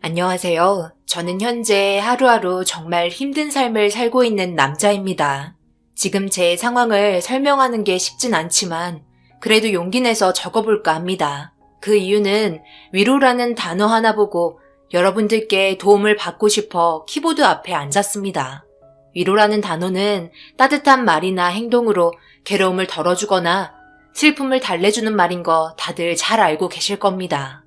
안녕하세요. 저는 현재 하루하루 정말 힘든 삶을 살고 있는 남자입니다. 지금 제 상황을 설명하는 게 쉽진 않지만 그래도 용기 내서 적어볼까 합니다. 그 이유는 위로라는 단어 하나 보고 여러분들께 도움을 받고 싶어 키보드 앞에 앉았습니다. 위로라는 단어는 따뜻한 말이나 행동으로 괴로움을 덜어주거나 슬픔을 달래주는 말인 거 다들 잘 알고 계실 겁니다.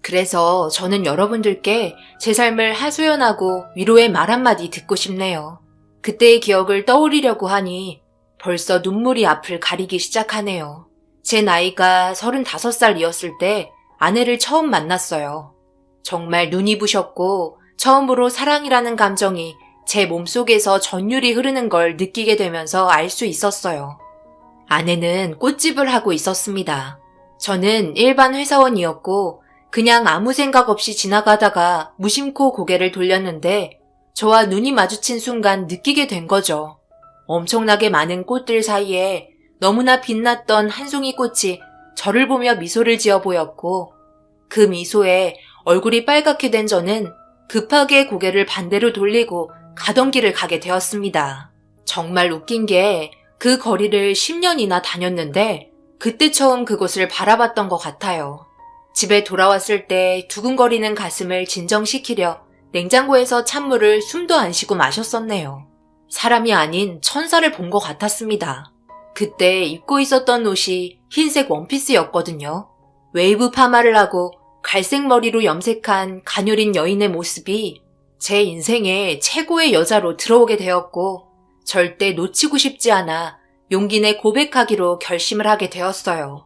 그래서 저는 여러분들께 제 삶을 하소연하고 위로의 말 한마디 듣고 싶네요. 그때의 기억을 떠올리려고 하니 벌써 눈물이 앞을 가리기 시작하네요. 제 나이가 35살이었을 때 아내를 처음 만났어요. 정말 눈이 부셨고 처음으로 사랑이라는 감정이 제 몸속에서 전율이 흐르는 걸 느끼게 되면서 알 수 있었어요. 아내는 꽃집을 하고 있었습니다. 저는 일반 회사원이었고 그냥 아무 생각 없이 지나가다가 무심코 고개를 돌렸는데 저와 눈이 마주친 순간 느끼게 된 거죠. 엄청나게 많은 꽃들 사이에 너무나 빛났던 한 송이 꽃이 저를 보며 미소를 지어 보였고 그 미소에 얼굴이 빨갛게 된 저는 급하게 고개를 반대로 돌리고 가던 길을 가게 되었습니다. 정말 웃긴 게 그 거리를 10년이나 다녔는데 그때 처음 그곳을 바라봤던 것 같아요. 집에 돌아왔을 때 두근거리는 가슴을 진정시키려 냉장고에서 찬물을 숨도 안 쉬고 마셨었네요. 사람이 아닌 천사를 본 것 같았습니다. 그때 입고 있었던 옷이 흰색 원피스였거든요. 웨이브 파마를 하고 갈색 머리로 염색한 가녀린 여인의 모습이 제 인생의 최고의 여자로 들어오게 되었고 절대 놓치고 싶지 않아 용기 내 고백하기로 결심을 하게 되었어요.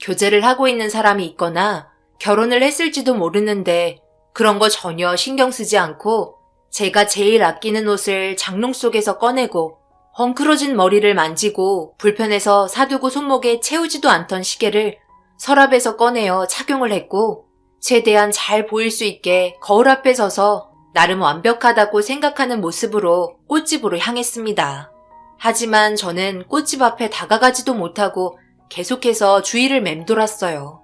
교제를 하고 있는 사람이 있거나 결혼을 했을지도 모르는데 그런 거 전혀 신경 쓰지 않고 제가 제일 아끼는 옷을 장롱 속에서 꺼내고 헝클어진 머리를 만지고 불편해서 사두고 손목에 채우지도 않던 시계를 서랍에서 꺼내어 착용을 했고 최대한 잘 보일 수 있게 거울 앞에 서서 나름 완벽하다고 생각하는 모습으로 꽃집으로 향했습니다. 하지만 저는 꽃집 앞에 다가가지도 못하고 계속해서 주위를 맴돌았어요.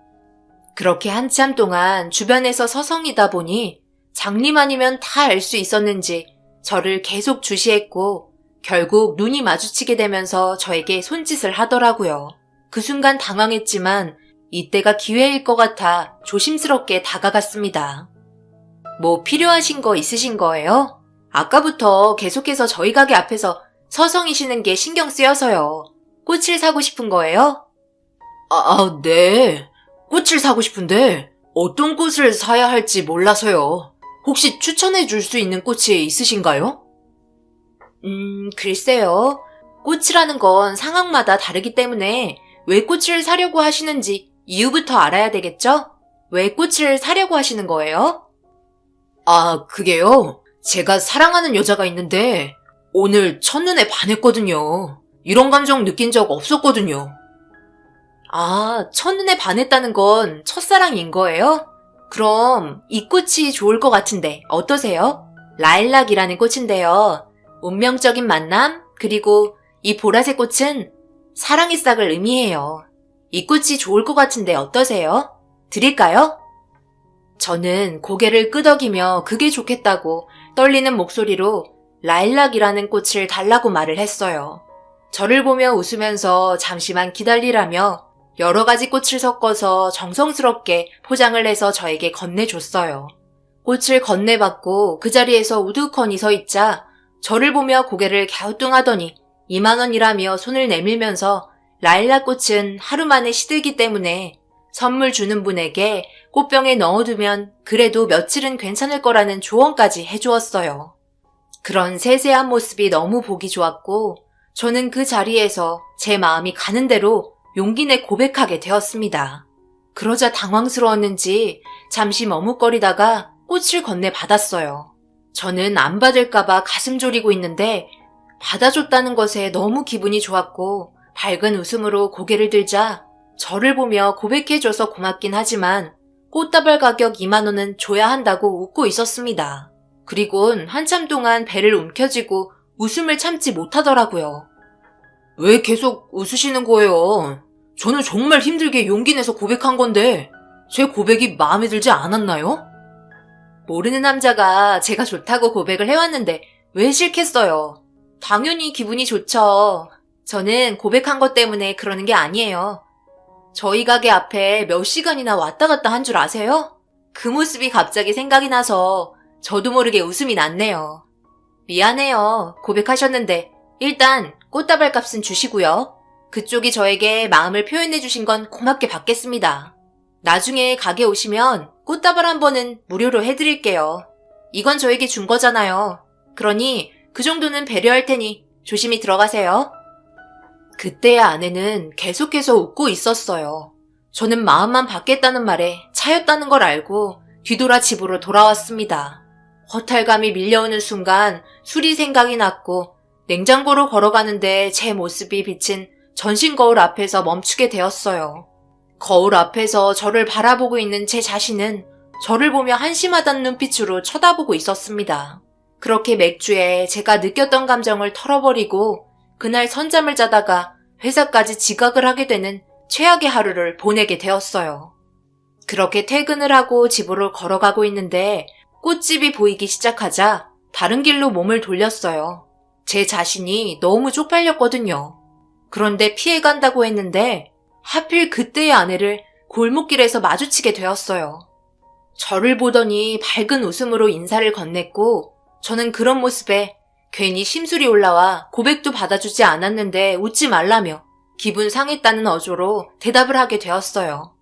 그렇게 한참 동안 주변에서 서성이다 보니 장님 아니면 다 알 수 있었는지 저를 계속 주시했고 결국 눈이 마주치게 되면서 저에게 손짓을 하더라고요. 그 순간 당황했지만 이때가 기회일 것 같아 조심스럽게 다가갔습니다. 뭐 필요하신 거 있으신 거예요? 아까부터 계속해서 저희 가게 앞에서 서성이시는 게 신경 쓰여서요. 꽃을 사고 싶은 거예요? 네. 꽃을 사고 싶은데 어떤 꽃을 사야 할지 몰라서요. 혹시 추천해 줄 수 있는 꽃이 있으신가요? 글쎄요. 꽃이라는 건 상황마다 다르기 때문에 왜 꽃을 사려고 하시는지 이유부터 알아야 되겠죠? 왜 꽃을 사려고 하시는 거예요? 그게요. 제가 사랑하는 여자가 있는데 오늘 첫눈에 반했거든요. 이런 감정 느낀 적 없었거든요. 첫눈에 반했다는 건 첫사랑인 거예요? 그럼 이 꽃이 좋을 것 같은데 어떠세요? 라일락이라는 꽃인데요. 운명적인 만남, 그리고 이 보라색 꽃은 사랑의 싹을 의미해요. 이 꽃이 좋을 것 같은데 어떠세요? 드릴까요? 저는 고개를 끄덕이며 그게 좋겠다고 떨리는 목소리로 라일락이라는 꽃을 달라고 말을 했어요. 저를 보며 웃으면서 잠시만 기다리라며 여러 가지 꽃을 섞어서 정성스럽게 포장을 해서 저에게 건네줬어요. 꽃을 건네받고 그 자리에서 우두커니 서 있자 저를 보며 고개를 갸우뚱하더니 2만 원이라며 손을 내밀면서 라일락 꽃은 하루 만에 시들기 때문에 선물 주는 분에게 꽃병에 넣어두면 그래도 며칠은 괜찮을 거라는 조언까지 해주었어요. 그런 세세한 모습이 너무 보기 좋았고 저는 그 자리에서 제 마음이 가는 대로 용기 내 고백하게 되었습니다. 그러자 당황스러웠는지 잠시 머뭇거리다가 꽃을 건네받았어요. 저는 안 받을까봐 가슴 졸이고 있는데 받아줬다는 것에 너무 기분이 좋았고 밝은 웃음으로 고개를 들자 저를 보며 고백해줘서 고맙긴 하지만 꽃다발 가격 2만 원은 줘야 한다고 웃고 있었습니다. 그리곤 한참 동안 배를 움켜쥐고 웃음을 참지 못하더라고요. 왜 계속 웃으시는 거예요? 저는 정말 힘들게 용기 내서 고백한 건데 제 고백이 마음에 들지 않았나요? 모르는 남자가 제가 좋다고 고백을 해왔는데 왜 싫겠어요? 당연히 기분이 좋죠. 저는 고백한 것 때문에 그러는 게 아니에요. 저희 가게 앞에 몇 시간이나 왔다 갔다 한 줄 아세요? 그 모습이 갑자기 생각이 나서 저도 모르게 웃음이 났네요. 미안해요. 고백하셨는데 일단 꽃다발 값은 주시고요. 그쪽이 저에게 마음을 표현해 주신 건 고맙게 받겠습니다. 나중에 가게 오시면 꽃다발 한 번은 무료로 해드릴게요. 이건 저에게 준 거잖아요. 그러니 그 정도는 배려할 테니 조심히 들어가세요. 그때의 아내는 계속해서 웃고 있었어요. 저는 마음만 받겠다는 말에 차였다는 걸 알고 뒤돌아 집으로 돌아왔습니다. 허탈감이 밀려오는 순간 술이 생각이 났고 냉장고로 걸어가는데 제 모습이 비친 전신 거울 앞에서 멈추게 되었어요. 거울 앞에서 저를 바라보고 있는 제 자신은 저를 보며 한심하다는 눈빛으로 쳐다보고 있었습니다. 그렇게 맥주에 제가 느꼈던 감정을 털어버리고 그날 선잠을 자다가 회사까지 지각을 하게 되는 최악의 하루를 보내게 되었어요. 그렇게 퇴근을 하고 집으로 걸어가고 있는데 꽃집이 보이기 시작하자 다른 길로 몸을 돌렸어요. 제 자신이 너무 쪽팔렸거든요. 그런데 피해간다고 했는데 하필 그때의 아내를 골목길에서 마주치게 되었어요. 저를 보더니 밝은 웃음으로 인사를 건넸고 저는 그런 모습에 괜히 심술이 올라와 고백도 받아주지 않았는데 웃지 말라며 기분 상했다는 어조로 대답을 하게 되었어요.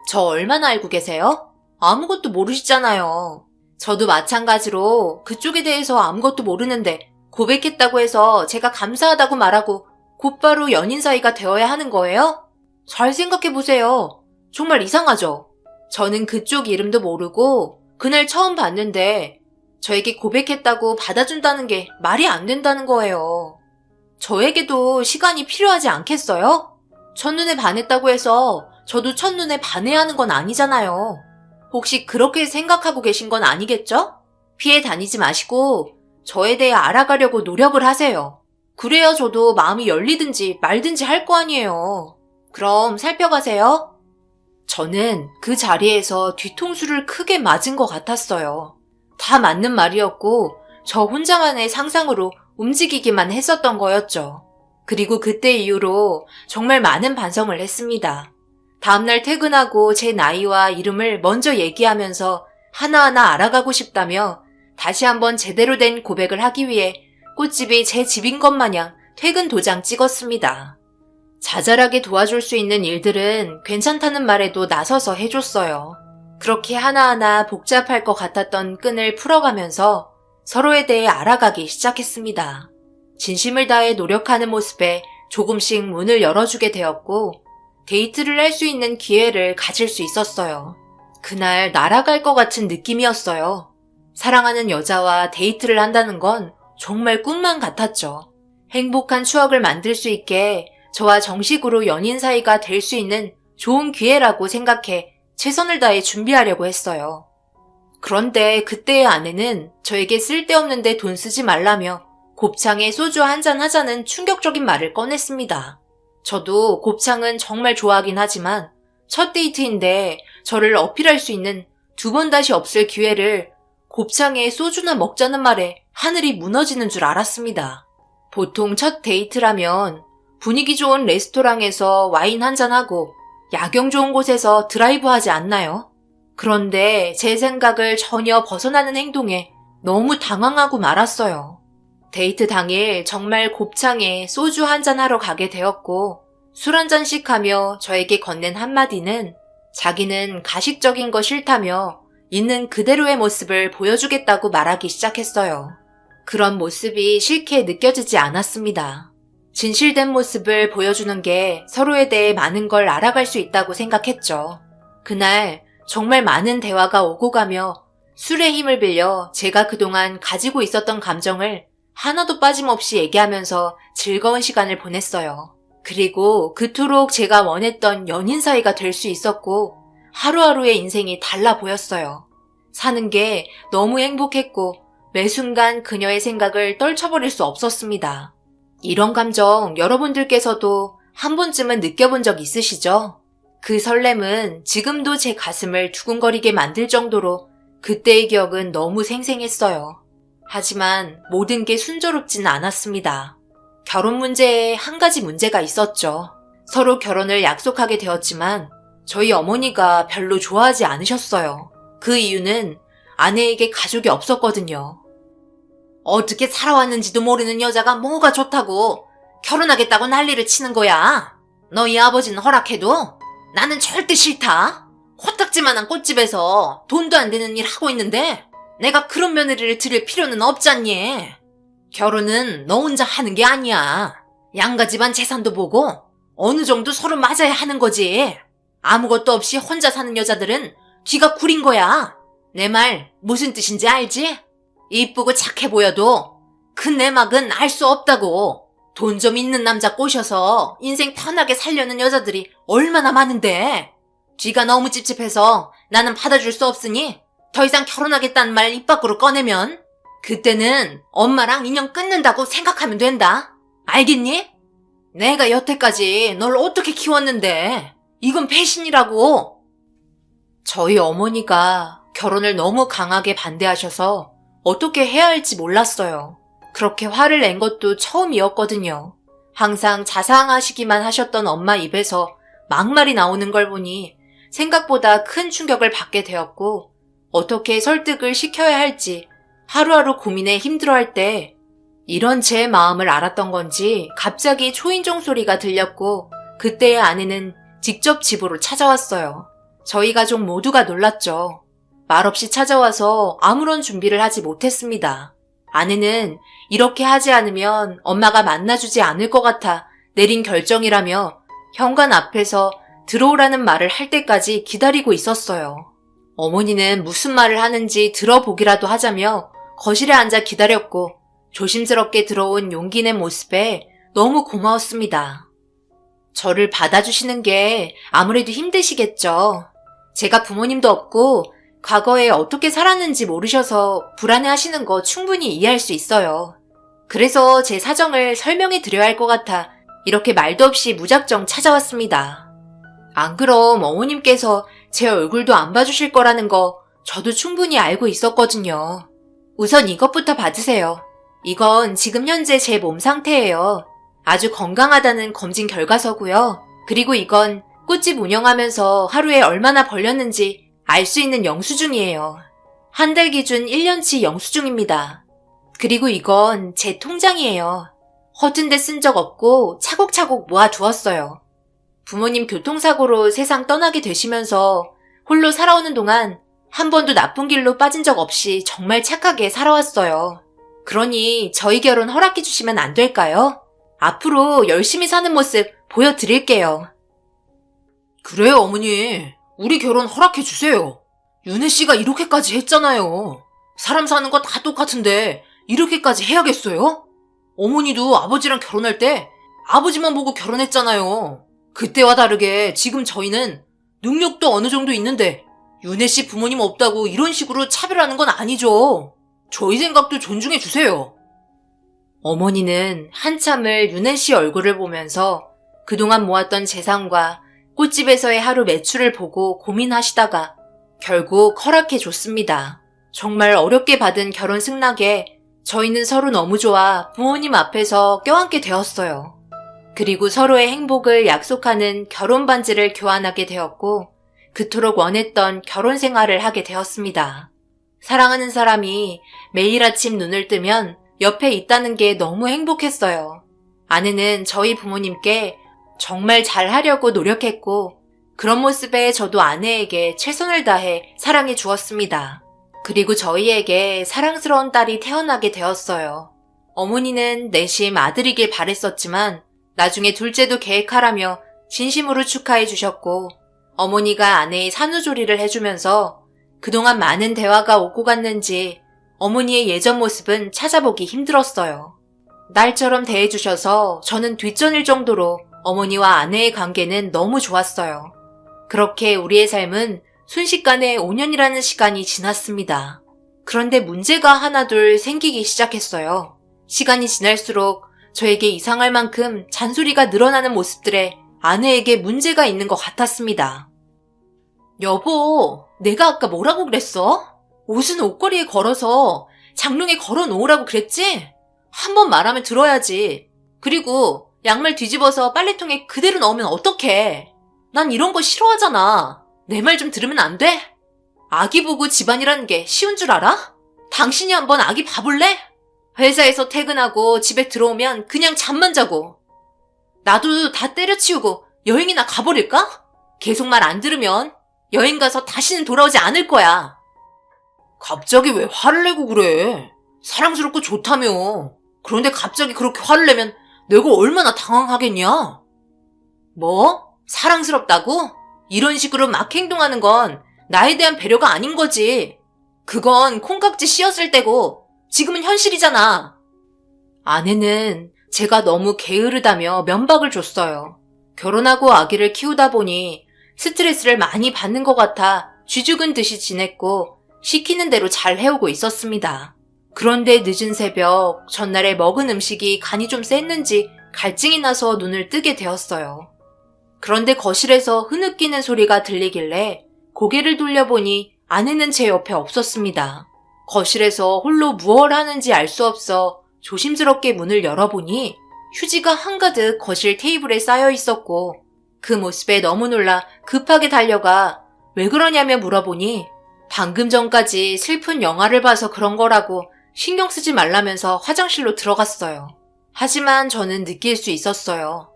저 얼마나 알고 계세요? 아무것도 모르시잖아요. 저도 마찬가지로 그쪽에 대해서 아무것도 모르는데 고백했다고 해서 제가 감사하다고 말하고 곧바로 연인 사이가 되어야 하는 거예요? 잘 생각해보세요. 정말 이상하죠? 저는 그쪽 이름도 모르고 그날 처음 봤는데 저에게 고백했다고 받아준다는 게 말이 안 된다는 거예요. 저에게도 시간이 필요하지 않겠어요? 첫눈에 반했다고 해서 저도 첫눈에 반해야 하는 건 아니잖아요. 혹시 그렇게 생각하고 계신 건 아니겠죠? 피해 다니지 마시고 저에 대해 알아가려고 노력을 하세요. 그래야 저도 마음이 열리든지 말든지 할 거 아니에요. 그럼 살펴가세요. 저는 그 자리에서 뒤통수를 크게 맞은 것 같았어요. 다 맞는 말이었고 저 혼자만의 상상으로 움직이기만 했었던 거였죠. 그리고 그때 이후로 정말 많은 반성을 했습니다. 다음날 퇴근하고 제 나이와 이름을 먼저 얘기하면서 하나하나 알아가고 싶다며 다시 한번 제대로 된 고백을 하기 위해 꽃집이 제 집인 것 마냥 퇴근 도장 찍었습니다. 자잘하게 도와줄 수 있는 일들은 괜찮다는 말에도 나서서 해줬어요. 그렇게 하나하나 복잡할 것 같았던 끈을 풀어가면서 서로에 대해 알아가기 시작했습니다. 진심을 다해 노력하는 모습에 조금씩 문을 열어주게 되었고 데이트를 할 수 있는 기회를 가질 수 있었어요. 그날 날아갈 것 같은 느낌이었어요. 사랑하는 여자와 데이트를 한다는 건 정말 꿈만 같았죠. 행복한 추억을 만들 수 있게 저와 정식으로 연인 사이가 될 수 있는 좋은 기회라고 생각해 최선을 다해 준비하려고 했어요. 그런데 그때의 아내는 저에게 쓸데없는데 돈 쓰지 말라며 곱창에 소주 한잔 하자는 충격적인 말을 꺼냈습니다. 저도 곱창은 정말 좋아하긴 하지만 첫 데이트인데 저를 어필할 수 있는 두 번 다시 없을 기회를 곱창에 소주나 먹자는 말에 하늘이 무너지는 줄 알았습니다. 보통 첫 데이트라면 분위기 좋은 레스토랑에서 와인 한잔하고 야경 좋은 곳에서 드라이브 하지 않나요? 그런데 제 생각을 전혀 벗어나는 행동에 너무 당황하고 말았어요. 데이트 당일 정말 곱창에 소주 한잔 하러 가게 되었고 술 한잔씩 하며 저에게 건넨 한마디는 자기는 가식적인 거 싫다며 있는 그대로의 모습을 보여주겠다고 말하기 시작했어요. 그런 모습이 싫게 느껴지지 않았습니다. 진실된 모습을 보여주는 게 서로에 대해 많은 걸 알아갈 수 있다고 생각했죠. 그날 정말 많은 대화가 오고 가며 술의 힘을 빌려 제가 그동안 가지고 있었던 감정을 하나도 빠짐없이 얘기하면서 즐거운 시간을 보냈어요. 그리고 그토록 제가 원했던 연인 사이가 될 수 있었고 하루하루의 인생이 달라 보였어요. 사는 게 너무 행복했고 매 순간 그녀의 생각을 떨쳐버릴 수 없었습니다. 이런 감정 여러분들께서도 한 번쯤은 느껴본 적 있으시죠? 그 설렘은 지금도 제 가슴을 두근거리게 만들 정도로 그때의 기억은 너무 생생했어요. 하지만 모든 게 순조롭지는 않았습니다. 결혼 문제에 한 가지 문제가 있었죠. 서로 결혼을 약속하게 되었지만 저희 어머니가 별로 좋아하지 않으셨어요. 그 이유는 아내에게 가족이 없었거든요. 어떻게 살아왔는지도 모르는 여자가 뭐가 좋다고 결혼하겠다고 난리를 치는 거야. 너희 아버지는 허락해도 나는 절대 싫다. 코딱지만한 꽃집에서 돈도 안 되는 일 하고 있는데 내가 그런 며느리를 들일 필요는 없잖니. 결혼은 너 혼자 하는 게 아니야. 양가 집안 재산도 보고 어느 정도 서로 맞아야 하는 거지. 아무것도 없이 혼자 사는 여자들은 뒤가 구린 거야. 내 말 무슨 뜻인지 알지? 이쁘고 착해 보여도 그 내막은 알 수 없다고. 돈 좀 있는 남자 꼬셔서 인생 편하게 살려는 여자들이 얼마나 많은데. 뒤가 너무 찝찝해서 나는 받아줄 수 없으니 더 이상 결혼하겠다는 말 입 밖으로 꺼내면 그때는 엄마랑 인연 끊는다고 생각하면 된다. 알겠니? 내가 여태까지 널 어떻게 키웠는데 이건 배신이라고. 저희 어머니가 결혼을 너무 강하게 반대하셔서 어떻게 해야 할지 몰랐어요. 그렇게 화를 낸 것도 처음이었거든요. 항상 자상하시기만 하셨던 엄마 입에서 막말이 나오는 걸 보니 생각보다 큰 충격을 받게 되었고 어떻게 설득을 시켜야 할지 하루하루 고민에 힘들어할 때 이런 제 마음을 알았던 건지 갑자기 초인종 소리가 들렸고 그때의 아내는 직접 집으로 찾아왔어요. 저희 가족 모두가 놀랐죠. 말없이 찾아와서 아무런 준비를 하지 못했습니다. 아내는 이렇게 하지 않으면 엄마가 만나주지 않을 것 같아 내린 결정이라며 현관 앞에서 들어오라는 말을 할 때까지 기다리고 있었어요. 어머니는 무슨 말을 하는지 들어보기라도 하자며 거실에 앉아 기다렸고 조심스럽게 들어온 용기 낸 모습에 너무 고마웠습니다. 저를 받아주시는 게 아무래도 힘드시겠죠. 제가 부모님도 없고 과거에 어떻게 살았는지 모르셔서 불안해하시는 거 충분히 이해할 수 있어요. 그래서 제 사정을 설명해 드려야 할 것 같아 이렇게 말도 없이 무작정 찾아왔습니다. 안 그럼 어머님께서 제 얼굴도 안 봐주실 거라는 거 저도 충분히 알고 있었거든요. 우선 이것부터 받으세요. 이건 지금 현재 제 몸 상태예요. 아주 건강하다는 검진 결과서고요. 그리고 이건 꽃집 운영하면서 하루에 얼마나 벌렸는지 알 수 있는 영수증이에요. 한 달 기준 1년치 영수증입니다. 그리고 이건 제 통장이에요. 허튼 데 쓴 적 없고 차곡차곡 모아두었어요. 부모님 교통사고로 세상 떠나게 되시면서 홀로 살아오는 동안 한 번도 나쁜 길로 빠진 적 없이 정말 착하게 살아왔어요. 그러니 저희 결혼 허락해 주시면 안 될까요? 앞으로 열심히 사는 모습 보여드릴게요. 그래요, 어머니. 우리 결혼 허락해 주세요. 윤혜 씨가 이렇게까지 했잖아요. 사람 사는 거 다 똑같은데 이렇게까지 해야겠어요? 어머니도 아버지랑 결혼할 때 아버지만 보고 결혼했잖아요. 그때와 다르게 지금 저희는 능력도 어느 정도 있는데 윤혜 씨 부모님 없다고 이런 식으로 차별하는 건 아니죠. 저희 생각도 존중해 주세요. 어머니는 한참을 윤혜 씨 얼굴을 보면서 그동안 모았던 재산과 꽃집에서의 하루 매출을 보고 고민하시다가 결국 허락해 줬습니다. 정말 어렵게 받은 결혼 승낙에 저희는 서로 너무 좋아 부모님 앞에서 껴안게 되었어요. 그리고 서로의 행복을 약속하는 결혼 반지를 교환하게 되었고 그토록 원했던 결혼 생활을 하게 되었습니다. 사랑하는 사람이 매일 아침 눈을 뜨면 옆에 있다는 게 너무 행복했어요. 아내는 저희 부모님께 정말 잘하려고 노력했고 그런 모습에 저도 아내에게 최선을 다해 사랑해 주었습니다. 그리고 저희에게 사랑스러운 딸이 태어나게 되었어요. 어머니는 내심 아들이길 바랬었지만 나중에 둘째도 계획하라며 진심으로 축하해 주셨고 어머니가 아내의 산후조리를 해주면서 그동안 많은 대화가 오고 갔는지 어머니의 예전 모습은 찾아보기 힘들었어요. 딸처럼 대해주셔서 저는 뒷전일 정도로 어머니와 아내의 관계는 너무 좋았어요. 그렇게 우리의 삶은 순식간에 5년이라는 시간이 지났습니다. 그런데 문제가 하나둘 생기기 시작했어요. 시간이 지날수록 저에게 이상할 만큼 잔소리가 늘어나는 모습들에 아내에게 문제가 있는 것 같았습니다. 여보, 내가 아까 뭐라고 그랬어? 옷은 옷걸이에 걸어서 장롱에 걸어 놓으라고 그랬지? 한 번 말하면 들어야지. 그리고 양말 뒤집어서 빨래통에 그대로 넣으면 어떡해? 난 이런 거 싫어하잖아. 내 말 좀 들으면 안 돼? 아기 보고 집안이라는 게 쉬운 줄 알아? 당신이 한번 아기 봐볼래? 회사에서 퇴근하고 집에 들어오면 그냥 잠만 자고. 나도 다 때려치우고 여행이나 가버릴까? 계속 말 안 들으면 여행 가서 다시는 돌아오지 않을 거야. 갑자기 왜 화를 내고 그래? 사랑스럽고 좋다며. 그런데 갑자기 그렇게 화를 내면 내가 얼마나 당황하겠냐? 뭐? 사랑스럽다고? 이런 식으로 막 행동하는 건 나에 대한 배려가 아닌 거지. 그건 콩깍지 씌었을 때고 지금은 현실이잖아. 아내는 제가 너무 게으르다며 면박을 줬어요. 결혼하고 아기를 키우다 보니 스트레스를 많이 받는 것 같아 쥐죽은 듯이 지냈고 시키는 대로 잘 해오고 있었습니다. 그런데 늦은 새벽 전날에 먹은 음식이 간이 좀 셌는지 갈증이 나서 눈을 뜨게 되었어요. 그런데 거실에서 흐느끼는 소리가 들리길래 고개를 돌려보니 아내는 제 옆에 없었습니다. 거실에서 홀로 무얼 하는지 알 수 없어 조심스럽게 문을 열어보니 휴지가 한가득 거실 테이블에 쌓여 있었고 그 모습에 너무 놀라 급하게 달려가 왜 그러냐며 물어보니 방금 전까지 슬픈 영화를 봐서 그런 거라고 신경 쓰지 말라면서 화장실로 들어갔어요. 하지만 저는 느낄 수 있었어요.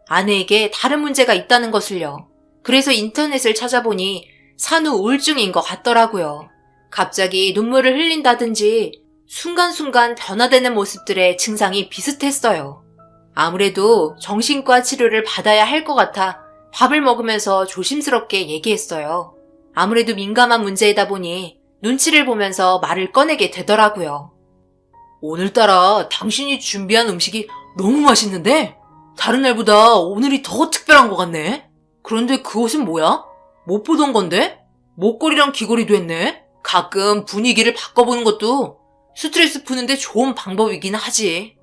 아내에게 다른 문제가 있다는 것을요. 그래서 인터넷을 찾아보니 산후 우울증인 것 같더라고요. 갑자기 눈물을 흘린다든지 순간순간 변화되는 모습들의 증상이 비슷했어요. 아무래도 정신과 치료를 받아야 할 것 같아 밥을 먹으면서 조심스럽게 얘기했어요. 아무래도 민감한 문제이다 보니 눈치를 보면서 말을 꺼내게 되더라고요. 오늘따라 당신이 준비한 음식이 너무 맛있는데? 다른 날보다 오늘이 더 특별한 것 같네? 그런데 그 옷은 뭐야? 못 보던 건데? 목걸이랑 귀걸이도 했네? 가끔 분위기를 바꿔보는 것도 스트레스 푸는데 좋은 방법이긴 하지.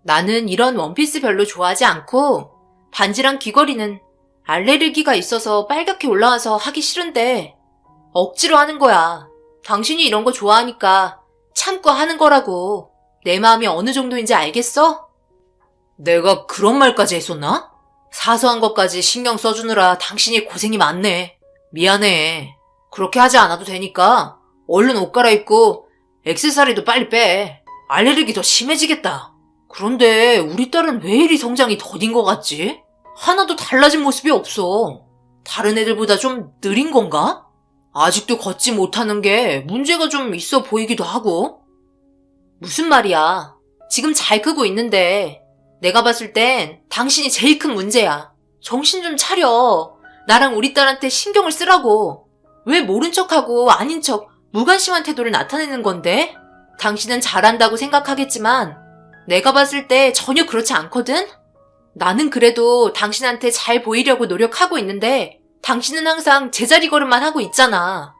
나는 이런 원피스 별로 좋아하지 않고 반지랑 귀걸이는 알레르기가 있어서 빨갛게 올라와서 하기 싫은데 억지로 하는 거야. 당신이 이런 거 좋아하니까 참고 하는 거라고. 내 마음이 어느 정도인지 알겠어? 내가 그런 말까지 했었나? 사소한 것까지 신경 써주느라 당신이 고생이 많네. 미안해. 그렇게 하지 않아도 되니까 얼른 옷 갈아입고 액세서리도 빨리 빼. 알레르기 더 심해지겠다. 그런데 우리 딸은 왜 이리 성장이 더딘 것 같지? 하나도 달라진 모습이 없어. 다른 애들보다 좀 느린 건가? 아직도 걷지 못하는 게 문제가 좀 있어 보이기도 하고. 무슨 말이야. 지금 잘 크고 있는데 내가 봤을 땐 당신이 제일 큰 문제야. 정신 좀 차려. 나랑 우리 딸한테 신경을 쓰라고. 왜 모른 척하고 아닌 척 무관심한 태도를 나타내는 건데? 당신은 잘한다고 생각하겠지만 내가 봤을 때 전혀 그렇지 않거든? 나는 그래도 당신한테 잘 보이려고 노력하고 있는데 당신은 항상 제자리 걸음만 하고 있잖아.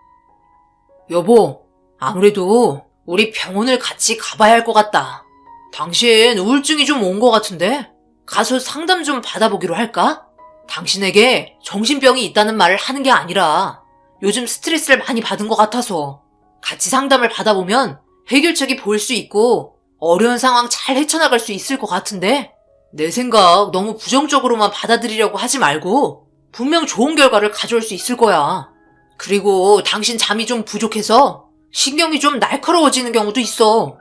여보, 아무래도 우리 병원을 같이 가봐야 할 것 같다. 당신 우울증이 좀 온 것 같은데 가서 상담 좀 받아보기로 할까? 당신에게 정신병이 있다는 말을 하는 게 아니라 요즘 스트레스를 많이 받은 것 같아서 같이 상담을 받아보면 해결책이 보일 수 있고 어려운 상황 잘 헤쳐나갈 수 있을 것 같은데 내 생각 너무 부정적으로만 받아들이려고 하지 말고 분명 좋은 결과를 가져올 수 있을 거야. 그리고 당신 잠이 좀 부족해서 신경이 좀 날카로워지는 경우도 있어.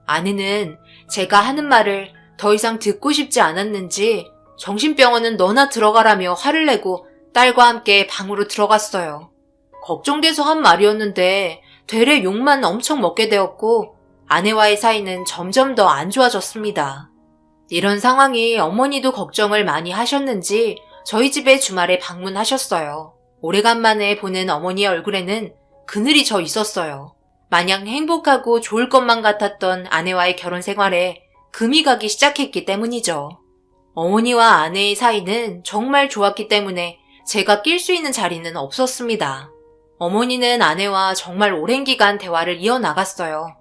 아내는 제가 하는 말을 더 이상 듣고 싶지 않았는지 정신병원은 너나 들어가라며 화를 내고 딸과 함께 방으로 들어갔어요. 걱정돼서 한 말이었는데 되레 욕만 엄청 먹게 되었고 아내와의 사이는 점점 더 안 좋아졌습니다. 이런 상황이 어머니도 걱정을 많이 하셨는지 저희 집에 주말에 방문하셨어요. 오래간만에 보는 어머니의 얼굴에는 그늘이 져 있었어요. 마냥 행복하고 좋을 것만 같았던 아내와의 결혼 생활에 금이 가기 시작했기 때문이죠. 어머니와 아내의 사이는 정말 좋았기 때문에 제가 낄 수 있는 자리는 없었습니다. 어머니는 아내와 정말 오랜 기간 대화를 이어나갔어요.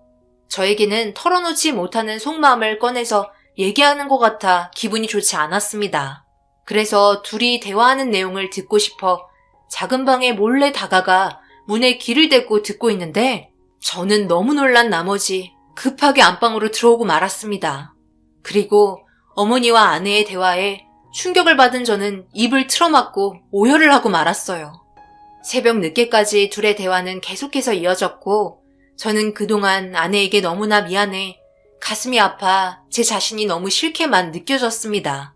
저에게는 털어놓지 못하는 속마음을 꺼내서 얘기하는 것 같아 기분이 좋지 않았습니다. 그래서 둘이 대화하는 내용을 듣고 싶어 작은 방에 몰래 다가가 문에 귀를 대고 듣고 있는데 저는 너무 놀란 나머지 급하게 안방으로 들어오고 말았습니다. 그리고 어머니와 아내의 대화에 충격을 받은 저는 입을 틀어막고 오열을 하고 말았어요. 새벽 늦게까지 둘의 대화는 계속해서 이어졌고 저는 그동안 아내에게 너무나 미안해 가슴이 아파 제 자신이 너무 싫게만 느껴졌습니다.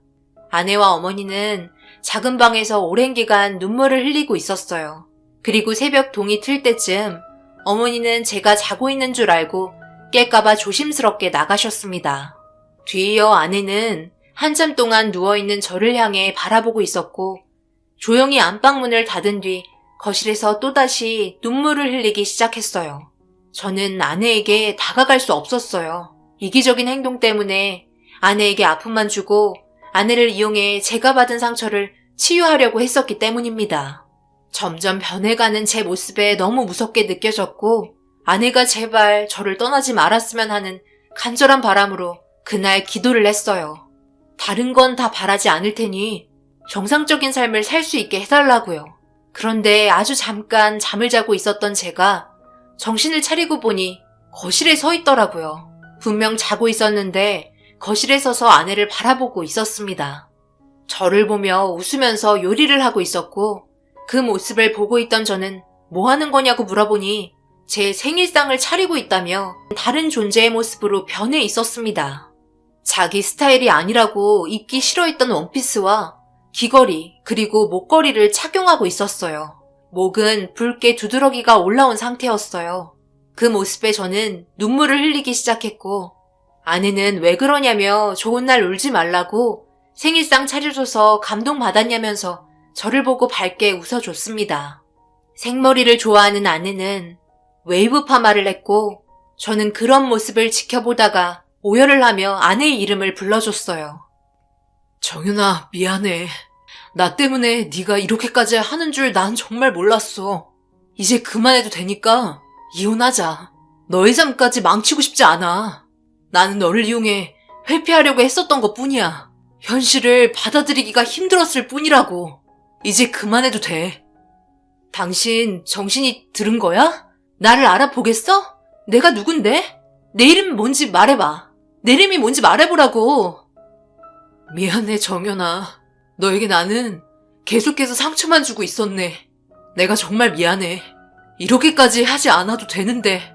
아내와 어머니는 작은 방에서 오랜 기간 눈물을 흘리고 있었어요. 그리고 새벽 동이 틀 때쯤 어머니는 제가 자고 있는 줄 알고 깰까봐 조심스럽게 나가셨습니다. 뒤이어 아내는 한참 동안 누워있는 저를 향해 바라보고 있었고 조용히 안방문을 닫은 뒤 거실에서 또다시 눈물을 흘리기 시작했어요. 저는 아내에게 다가갈 수 없었어요. 이기적인 행동 때문에 아내에게 아픔만 주고 아내를 이용해 제가 받은 상처를 치유하려고 했었기 때문입니다. 점점 변해가는 제 모습에 너무 무섭게 느껴졌고 아내가 제발 저를 떠나지 말았으면 하는 간절한 바람으로 그날 기도를 했어요. 다른 건 다 바라지 않을 테니 정상적인 삶을 살 수 있게 해달라고요. 그런데 아주 잠깐 잠을 자고 있었던 제가 정신을 차리고 보니 거실에 서 있더라고요. 분명 자고 있었는데 거실에 서서 아내를 바라보고 있었습니다. 저를 보며 웃으면서 요리를 하고 있었고 그 모습을 보고 있던 저는 뭐 하는 거냐고 물어보니 제 생일상을 차리고 있다며 다른 존재의 모습으로 변해 있었습니다. 자기 스타일이 아니라고 입기 싫어했던 원피스와 귀걸이 그리고 목걸이를 착용하고 있었어요. 목은 붉게 두드러기가 올라온 상태였어요. 그 모습에 저는 눈물을 흘리기 시작했고 아내는 왜 그러냐며 좋은 날 울지 말라고 생일상 차려줘서 감동받았냐면서 저를 보고 밝게 웃어줬습니다. 생머리를 좋아하는 아내는 웨이브 파마를 했고 저는 그런 모습을 지켜보다가 오열을 하며 아내의 이름을 불러줬어요. 정윤아, 미안해. 나 때문에 네가 이렇게까지 하는 줄 난 정말 몰랐어. 이제 그만해도 되니까 이혼하자. 너의 삶까지 망치고 싶지 않아. 나는 너를 이용해 회피하려고 했었던 것뿐이야. 현실을 받아들이기가 힘들었을 뿐이라고. 이제 그만해도 돼. 당신 정신이 들은 거야? 나를 알아보겠어? 내가 누군데? 내 이름이 뭔지 말해봐. 내 이름이 뭔지 말해보라고. 미안해, 정연아. 너에게 나는 계속해서 상처만 주고 있었네. 내가 정말 미안해. 이렇게까지 하지 않아도 되는데.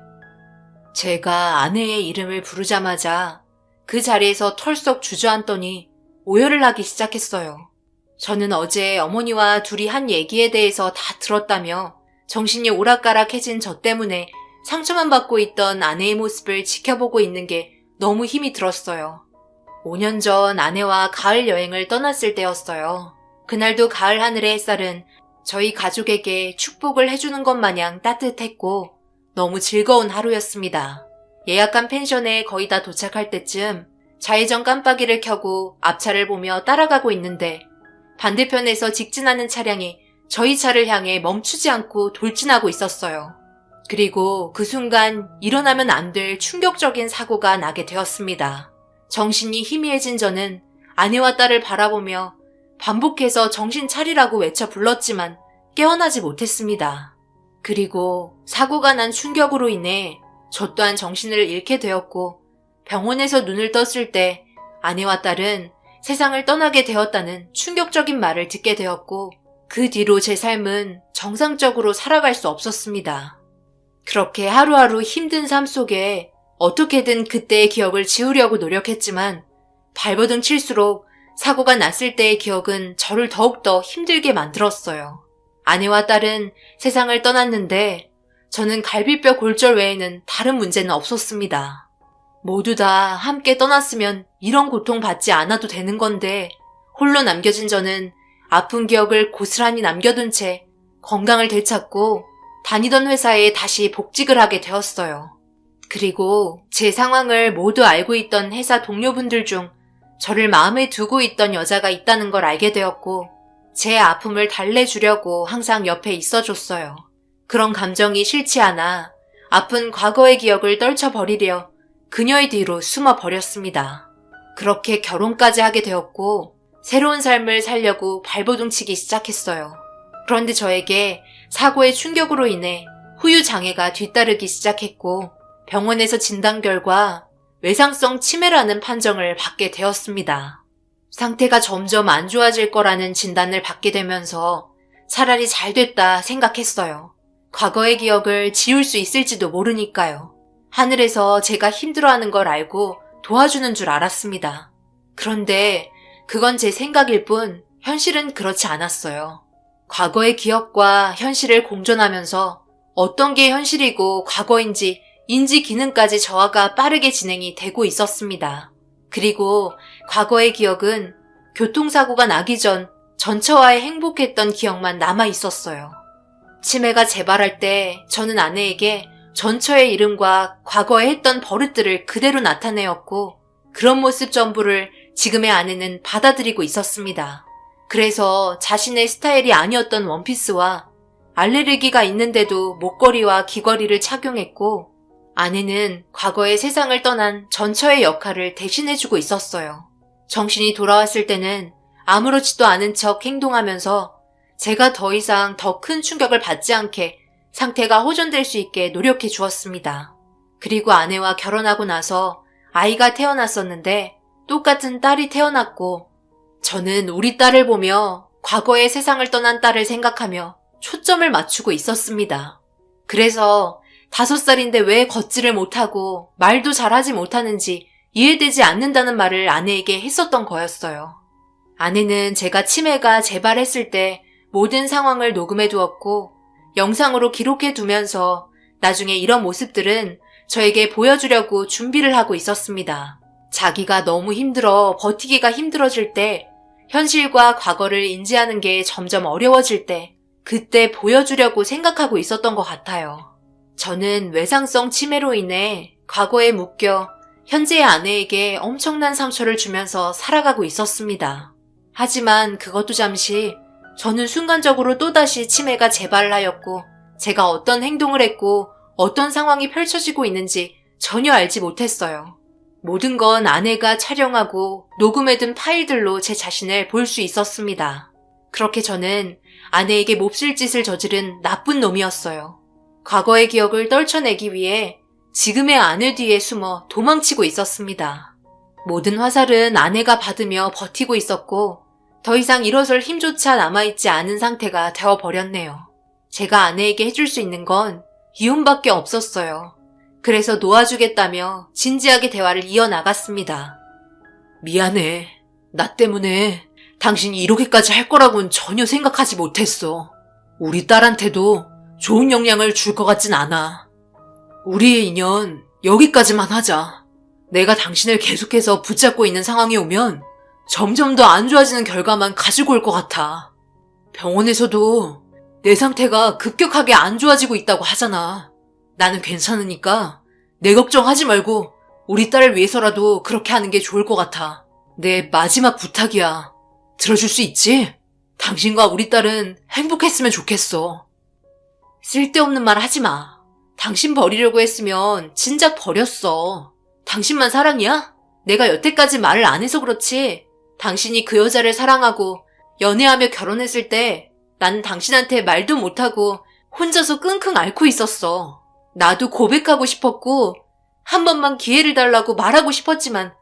제가 아내의 이름을 부르자마자 그 자리에서 털썩 주저앉더니 오열을 하기 시작했어요. 저는 어제 어머니와 둘이 한 얘기에 대해서 다 들었다며 정신이 오락가락해진 저 때문에 상처만 받고 있던 아내의 모습을 지켜보고 있는 게 너무 힘이 들었어요. 5년 전 아내와 가을 여행을 떠났을 때였어요. 그날도 가을 하늘의 햇살은 저희 가족에게 축복을 해주는 것 마냥 따뜻했고 너무 즐거운 하루였습니다. 예약한 펜션에 거의 다 도착할 때쯤 좌회전 깜빡이를 켜고 앞차를 보며 따라가고 있는데 반대편에서 직진하는 차량이 저희 차를 향해 멈추지 않고 돌진하고 있었어요. 그리고 그 순간 일어나면 안 될 충격적인 사고가 나게 되었습니다. 정신이 희미해진 저는 아내와 딸을 바라보며 반복해서 정신 차리라고 외쳐 불렀지만 깨어나지 못했습니다. 그리고 사고가 난 충격으로 인해 저 또한 정신을 잃게 되었고 병원에서 눈을 떴을 때 아내와 딸은 세상을 떠나게 되었다는 충격적인 말을 듣게 되었고 그 뒤로 제 삶은 정상적으로 살아갈 수 없었습니다. 그렇게 하루하루 힘든 삶 속에 어떻게든 그때의 기억을 지우려고 노력했지만 발버둥 칠수록 사고가 났을 때의 기억은 저를 더욱더 힘들게 만들었어요. 아내와 딸은 세상을 떠났는데 저는 갈비뼈 골절 외에는 다른 문제는 없었습니다. 모두 다 함께 떠났으면 이런 고통 받지 않아도 되는 건데 홀로 남겨진 저는 아픈 기억을 고스란히 남겨둔 채 건강을 되찾고 다니던 회사에 다시 복직을 하게 되었어요. 그리고 제 상황을 모두 알고 있던 회사 동료분들 중 저를 마음에 두고 있던 여자가 있다는 걸 알게 되었고 제 아픔을 달래주려고 항상 옆에 있어줬어요. 그런 감정이 싫지 않아 아픈 과거의 기억을 떨쳐버리려 그녀의 뒤로 숨어버렸습니다. 그렇게 결혼까지 하게 되었고 새로운 삶을 살려고 발버둥치기 시작했어요. 그런데 저에게 사고의 충격으로 인해 후유 장애가 뒤따르기 시작했고 병원에서 진단 결과 외상성 치매라는 판정을 받게 되었습니다. 상태가 점점 안 좋아질 거라는 진단을 받게 되면서 차라리 잘 됐다 생각했어요. 과거의 기억을 지울 수 있을지도 모르니까요. 하늘에서 제가 힘들어하는 걸 알고 도와주는 줄 알았습니다. 그런데 그건 제 생각일 뿐 현실은 그렇지 않았어요. 과거의 기억과 현실을 공존하면서 어떤 게 현실이고 과거인지 인지 기능까지 저하가 빠르게 진행이 되고 있었습니다. 그리고 과거의 기억은 교통사고가 나기 전 전처와의 행복했던 기억만 남아 있었어요. 치매가 재발할 때 저는 아내에게 전처의 이름과 과거에 했던 버릇들을 그대로 나타내었고 그런 모습 전부를 지금의 아내는 받아들이고 있었습니다. 그래서 자신의 스타일이 아니었던 원피스와 알레르기가 있는데도 목걸이와 귀걸이를 착용했고 아내는 과거의 세상을 떠난 전처의 역할을 대신해주고 있었어요. 정신이 돌아왔을 때는 아무렇지도 않은 척 행동하면서 제가 더 이상 더 큰 충격을 받지 않게 상태가 호전될 수 있게 노력해 주었습니다. 그리고 아내와 결혼하고 나서 아이가 태어났었는데 똑같은 딸이 태어났고 저는 우리 딸을 보며 과거의 세상을 떠난 딸을 생각하며 초점을 맞추고 있었습니다. 그래서 5살인데 왜 걷지를 못하고 말도 잘하지 못하는지 이해되지 않는다는 말을 아내에게 했었던 거였어요. 아내는 제가 치매가 재발했을 때 모든 상황을 녹음해 두었고 영상으로 기록해 두면서 나중에 이런 모습들은 저에게 보여주려고 준비를 하고 있었습니다. 자기가 너무 힘들어 버티기가 힘들어질 때 현실과 과거를 인지하는 게 점점 어려워질 때 그때 보여주려고 생각하고 있었던 것 같아요. 저는 외상성 치매로 인해 과거에 묶여 현재의 아내에게 엄청난 상처를 주면서 살아가고 있었습니다. 하지만 그것도 잠시 저는 순간적으로 또다시 치매가 재발하였고 제가 어떤 행동을 했고 어떤 상황이 펼쳐지고 있는지 전혀 알지 못했어요. 모든 건 아내가 촬영하고 녹음해둔 파일들로 제 자신을 볼 수 있었습니다. 그렇게 저는 아내에게 몹쓸 짓을 저지른 나쁜 놈이었어요. 과거의 기억을 떨쳐내기 위해 지금의 아내 뒤에 숨어 도망치고 있었습니다. 모든 화살은 아내가 받으며 버티고 있었고 더 이상 일어설 힘조차 남아있지 않은 상태가 되어버렸네요. 제가 아내에게 해줄 수 있는 건 이혼밖에 없었어요. 그래서 놓아주겠다며 진지하게 대화를 이어나갔습니다. 미안해. 나 때문에 당신이 이렇게까지 할 거라고는 전혀 생각하지 못했어. 우리 딸한테도 좋은 영향을 줄 것 같진 않아. 우리의 인연 여기까지만 하자. 내가 당신을 계속해서 붙잡고 있는 상황이 오면 점점 더 안 좋아지는 결과만 가지고 올 것 같아. 병원에서도 내 상태가 급격하게 안 좋아지고 있다고 하잖아. 나는 괜찮으니까 내 걱정하지 말고 우리 딸을 위해서라도 그렇게 하는 게 좋을 것 같아. 내 마지막 부탁이야. 들어줄 수 있지? 당신과 우리 딸은 행복했으면 좋겠어. 쓸데없는 말 하지 마. 당신 버리려고 했으면 진작 버렸어. 당신만 사랑이야? 내가 여태까지 말을 안 해서 그렇지. 당신이 그 여자를 사랑하고 연애하며 결혼했을 때 나는 당신한테 말도 못하고 혼자서 끙끙 앓고 있었어. 나도 고백하고 싶었고 한 번만 기회를 달라고 말하고 싶었지만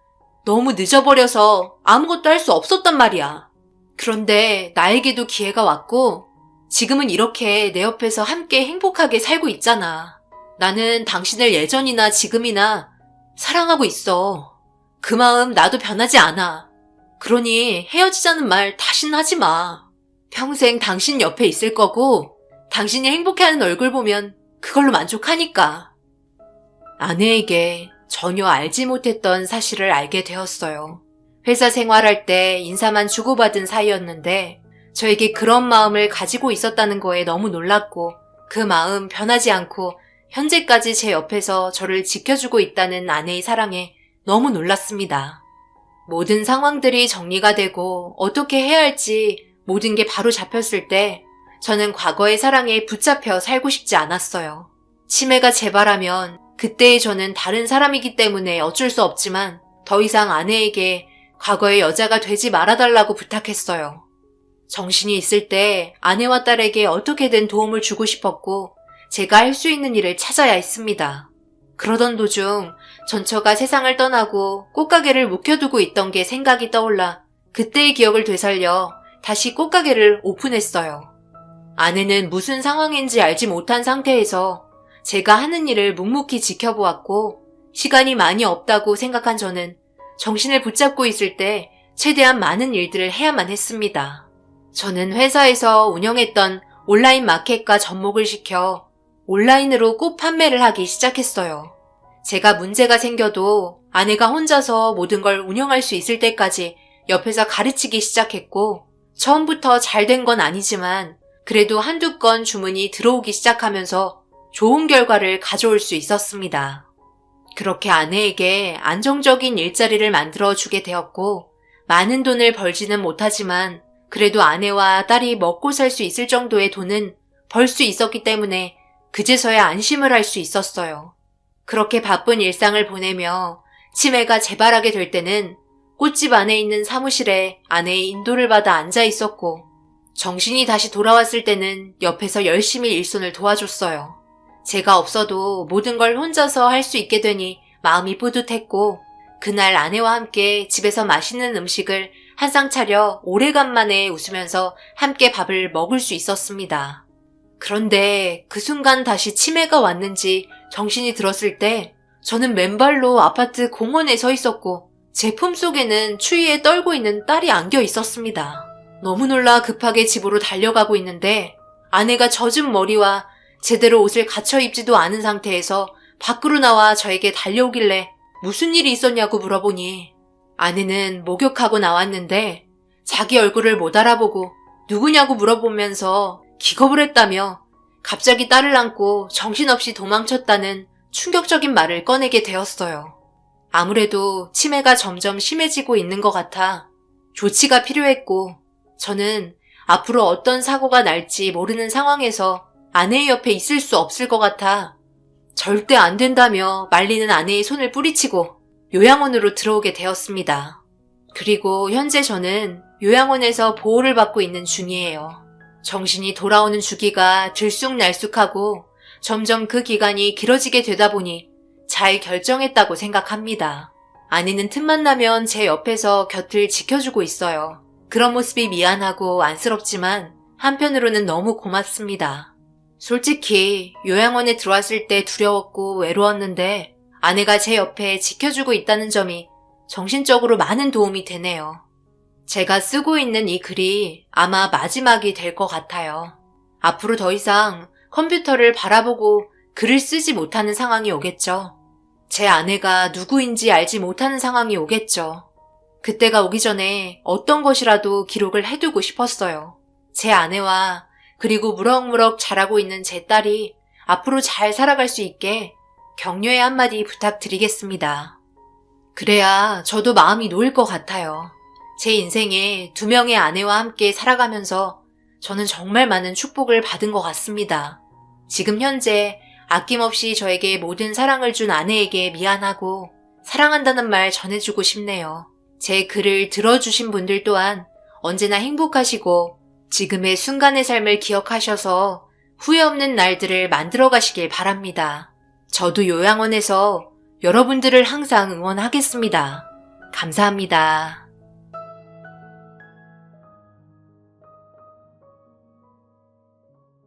너무 늦어버려서 아무것도 할 수 없었단 말이야. 그런데 나에게도 기회가 왔고 지금은 이렇게 내 옆에서 함께 행복하게 살고 있잖아. 나는 당신을 예전이나 지금이나 사랑하고 있어. 그 마음 나도 변하지 않아. 그러니 헤어지자는 말 다신 하지 마. 평생 당신 옆에 있을 거고 당신이 행복해하는 얼굴 보면 그걸로 만족하니까. 아내에게 전혀 알지 못했던 사실을 알게 되었어요. 회사 생활할 때 인사만 주고받은 사이였는데 저에게 그런 마음을 가지고 있었다는 거에 너무 놀랐고 그 마음 변하지 않고 현재까지 제 옆에서 저를 지켜주고 있다는 아내의 사랑에 너무 놀랐습니다. 모든 상황들이 정리가 되고 어떻게 해야 할지 모든 게 바로 잡혔을 때 저는 과거의 사랑에 붙잡혀 살고 싶지 않았어요. 치매가 재발하면 그때의 저는 다른 사람이기 때문에 어쩔 수 없지만 더 이상 아내에게 과거의 여자가 되지 말아달라고 부탁했어요. 정신이 있을 때 아내와 딸에게 어떻게든 도움을 주고 싶었고 제가 할 수 있는 일을 찾아야 했습니다. 그러던 도중 전처가 세상을 떠나고 꽃가게를 묵혀두고 있던 게 생각이 떠올라 그때의 기억을 되살려 다시 꽃가게를 오픈했어요. 아내는 무슨 상황인지 알지 못한 상태에서 제가 하는 일을 묵묵히 지켜보았고 시간이 많이 없다고 생각한 저는 정신을 붙잡고 있을 때 최대한 많은 일들을 해야만 했습니다. 저는 회사에서 운영했던 온라인 마켓과 접목을 시켜 온라인으로 꽃 판매를 하기 시작했어요. 제가 문제가 생겨도 아내가 혼자서 모든 걸 운영할 수 있을 때까지 옆에서 가르치기 시작했고 처음부터 잘 된 건 아니지만 그래도 한두 건 주문이 들어오기 시작하면서 좋은 결과를 가져올 수 있었습니다. 그렇게 아내에게 안정적인 일자리를 만들어 주게 되었고 많은 돈을 벌지는 못하지만 그래도 아내와 딸이 먹고 살 수 있을 정도의 돈은 벌 수 있었기 때문에 그제서야 안심을 할 수 있었어요. 그렇게 바쁜 일상을 보내며 치매가 재발하게 될 때는 꽃집 안에 있는 사무실에 아내의 인도를 받아 앉아 있었고 정신이 다시 돌아왔을 때는 옆에서 열심히 일손을 도와줬어요. 제가 없어도 모든 걸 혼자서 할 수 있게 되니 마음이 뿌듯했고 그날 아내와 함께 집에서 맛있는 음식을 한 상 차려 오래간만에 웃으면서 함께 밥을 먹을 수 있었습니다. 그런데 그 순간 다시 치매가 왔는지 정신이 들었을 때 저는 맨발로 아파트 공원에 서 있었고 제 품속에는 추위에 떨고 있는 딸이 안겨 있었습니다. 너무 놀라 급하게 집으로 달려가고 있는데 아내가 젖은 머리와 제대로 옷을 갖춰 입지도 않은 상태에서 밖으로 나와 저에게 달려오길래 무슨 일이 있었냐고 물어보니 아내는 목욕하고 나왔는데 자기 얼굴을 못 알아보고 누구냐고 물어보면서 기겁을 했다며 갑자기 딸을 안고 정신없이 도망쳤다는 충격적인 말을 꺼내게 되었어요. 아무래도 치매가 점점 심해지고 있는 것 같아 조치가 필요했고 저는 앞으로 어떤 사고가 날지 모르는 상황에서 아내의 옆에 있을 수 없을 것 같아 절대 안 된다며 말리는 아내의 손을 뿌리치고 요양원으로 들어오게 되었습니다. 그리고 현재 저는 요양원에서 보호를 받고 있는 중이에요. 정신이 돌아오는 주기가 들쑥날쑥하고 점점 그 기간이 길어지게 되다 보니 잘 결정했다고 생각합니다. 아내는 틈만 나면 제 옆에서 곁을 지켜주고 있어요. 그런 모습이 미안하고 안쓰럽지만 한편으로는 너무 고맙습니다. 솔직히 요양원에 들어왔을 때 두려웠고 외로웠는데 아내가 제 옆에 지켜주고 있다는 점이 정신적으로 많은 도움이 되네요. 제가 쓰고 있는 이 글이 아마 마지막이 될 것 같아요. 앞으로 더 이상 컴퓨터를 바라보고 글을 쓰지 못하는 상황이 오겠죠. 제 아내가 누구인지 알지 못하는 상황이 오겠죠. 그때가 오기 전에 어떤 것이라도 기록을 해두고 싶었어요. 제 아내와 그리고 무럭무럭 자라고 있는 제 딸이 앞으로 잘 살아갈 수 있게 격려의 한마디 부탁드리겠습니다. 그래야 저도 마음이 놓일 것 같아요. 제 인생에 2명의 아내와 함께 살아가면서 저는 정말 많은 축복을 받은 것 같습니다. 지금 현재 아낌없이 저에게 모든 사랑을 준 아내에게 미안하고 사랑한다는 말 전해주고 싶네요. 제 글을 들어주신 분들 또한 언제나 행복하시고 지금의 순간의 삶을 기억하셔서 후회 없는 날들을 만들어 가시길 바랍니다. 저도 요양원에서 여러분들을 항상 응원하겠습니다. 감사합니다.